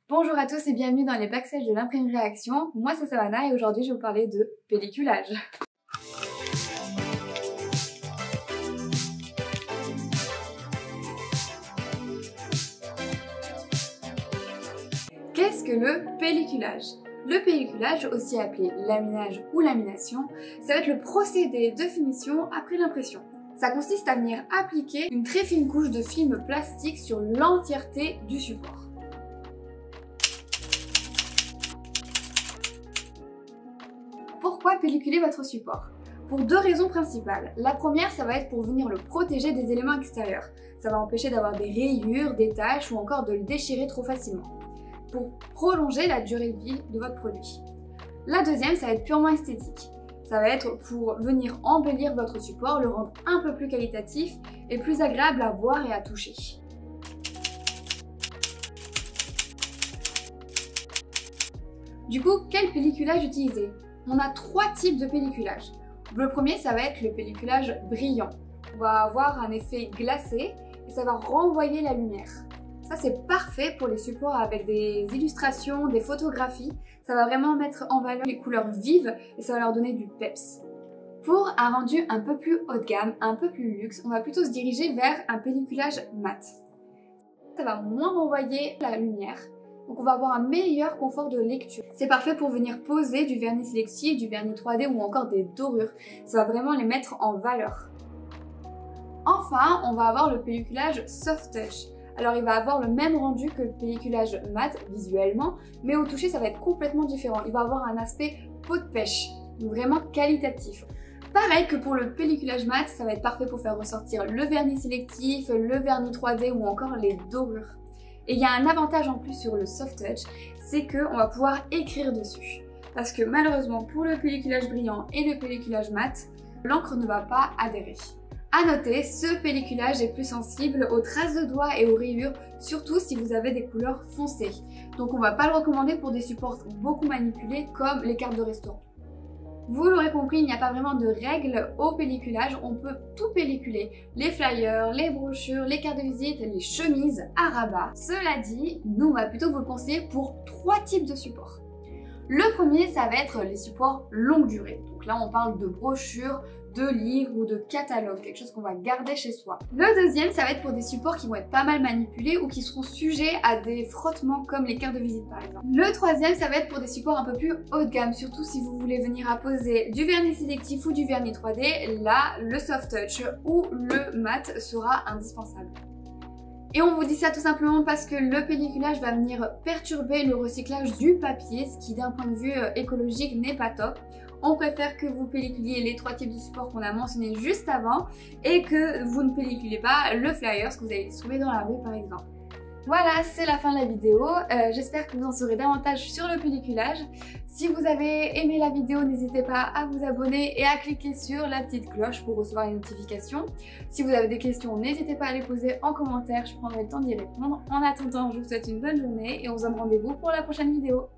Bonjour à tous et bienvenue dans les backstage de l'imprimerie Action. Moi c'est Savannah et aujourd'hui je vais vous parler de pelliculage. Qu'est-ce que le pelliculage? Le pelliculage, aussi appelé laminage ou lamination, ça va être le procédé de finition après l'impression. Ça consiste à venir appliquer une très fine couche de film plastique sur l'entièreté du support. Pourquoi pelliculer votre support? Pour deux raisons principales. La première, ça va être pour venir le protéger des éléments extérieurs. Ça va empêcher d'avoir des rayures, des taches ou encore de le déchirer trop facilement. Pour prolonger la durée de vie de votre produit. La deuxième, ça va être purement esthétique. Ça va être pour venir embellir votre support, le rendre un peu plus qualitatif et plus agréable à voir et à toucher. Du coup, quel pelliculage utiliser? On a trois types de pelliculage. Le premier, ça va être le pelliculage brillant. On va avoir un effet glacé et ça va renvoyer la lumière. Ça, c'est parfait pour les supports avec des illustrations, des photographies. Ça va vraiment mettre en valeur les couleurs vives et ça va leur donner du peps. Pour un rendu un peu plus haut de gamme, un peu plus luxe, on va plutôt se diriger vers un pelliculage mat. Ça va moins renvoyer la lumière. Donc on va avoir un meilleur confort de lecture. C'est parfait pour venir poser du vernis sélectif, du vernis 3D ou encore des dorures. Ça va vraiment les mettre en valeur. Enfin, on va avoir le pelliculage soft touch. Alors il va avoir le même rendu que le pelliculage mat visuellement, mais au toucher ça va être complètement différent. Il va avoir un aspect peau de pêche, donc vraiment qualitatif. Pareil que pour le pelliculage mat, ça va être parfait pour faire ressortir le vernis sélectif, le vernis 3D ou encore les dorures. Et il y a un avantage en plus sur le soft touch, c'est qu'on va pouvoir écrire dessus. Parce que malheureusement pour le pelliculage brillant et le pelliculage mat, l'encre ne va pas adhérer. A noter, ce pelliculage est plus sensible aux traces de doigts et aux rayures, surtout si vous avez des couleurs foncées. Donc on ne va pas le recommander pour des supports beaucoup manipulés comme les cartes de restaurant. Vous l'aurez compris, il n'y a pas vraiment de règles au pelliculage, on peut tout pelliculer. Les flyers, les brochures, les cartes de visite, les chemises à rabat. Cela dit, nous on va plutôt vous le conseiller pour trois types de supports. Le premier, ça va être les supports longue durée. Donc là on parle de brochures, de livres ou de catalogues, quelque chose qu'on va garder chez soi. Le deuxième, ça va être pour des supports qui vont être pas mal manipulés ou qui seront sujets à des frottements comme les cartes de visite par exemple. Le troisième, ça va être pour des supports un peu plus haut de gamme, surtout si vous voulez venir apposer du vernis sélectif ou du vernis 3D, là, le soft touch ou le mat sera indispensable. Et on vous dit ça tout simplement parce que le pelliculage va venir perturber le recyclage du papier, ce qui d'un point de vue écologique n'est pas top. On préfère que vous pelliculiez les trois types de supports qu'on a mentionnés juste avant et que vous ne pelliculez pas le flyer, ce que vous allez trouver dans la rue par exemple. Voilà, c'est la fin de la vidéo. J'espère que vous en saurez davantage sur le pelliculage. Si vous avez aimé la vidéo, n'hésitez pas à vous abonner et à cliquer sur la petite cloche pour recevoir les notifications. Si vous avez des questions, n'hésitez pas à les poser en commentaire, je prendrai le temps d'y répondre. En attendant, je vous souhaite une bonne journée et on se donne rendez-vous pour la prochaine vidéo.